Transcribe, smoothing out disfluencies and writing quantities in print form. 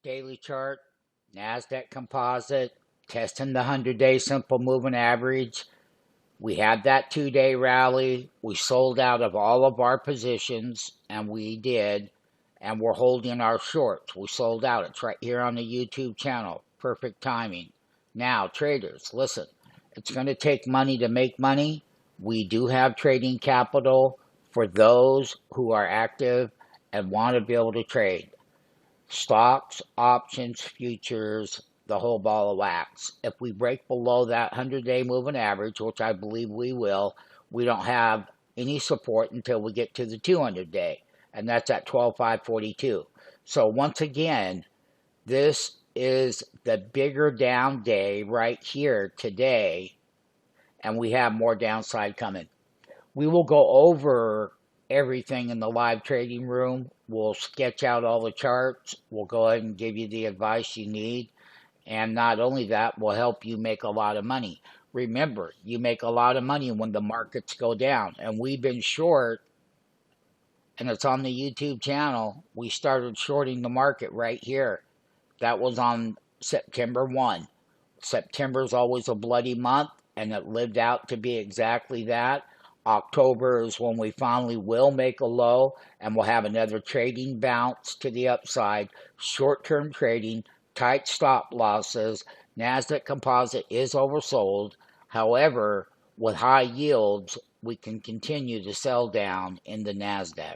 Daily chart, NASDAQ composite, testing the 100-day simple moving average. We had that 2-day rally. We sold out of all of our positions, and we did, and we're holding our shorts. We sold out. It's right here on the YouTube channel. Perfect timing. Now, traders, listen, it's going to take money to make money. We do have trading capital for those who are active and want to be able to trade. Stocks, options, futures, the whole ball of wax. If we break below that 100-day moving average, which I believe we will, we don't have any support until we get to the 200-day, and that's at 12,542. So once again, this is the bigger down day right here today, and we have more downside coming. We will go over everything in the live trading room. We'll sketch out all the charts. We'll go ahead and give you the advice you need. And not only that, we'll help you make a lot of money. Remember, you make a lot of money when the markets go down. And we've been short, and it's on the YouTube channel. We started shorting the market right here. That was on September 1. September is always a bloody month, and it lived out to be exactly that. October is when we finally will make a low, and we'll have another trading bounce to the upside. Short-term trading, tight stop losses. NASDAQ composite is oversold. However, with high yields, we can continue to sell down in the NASDAQ.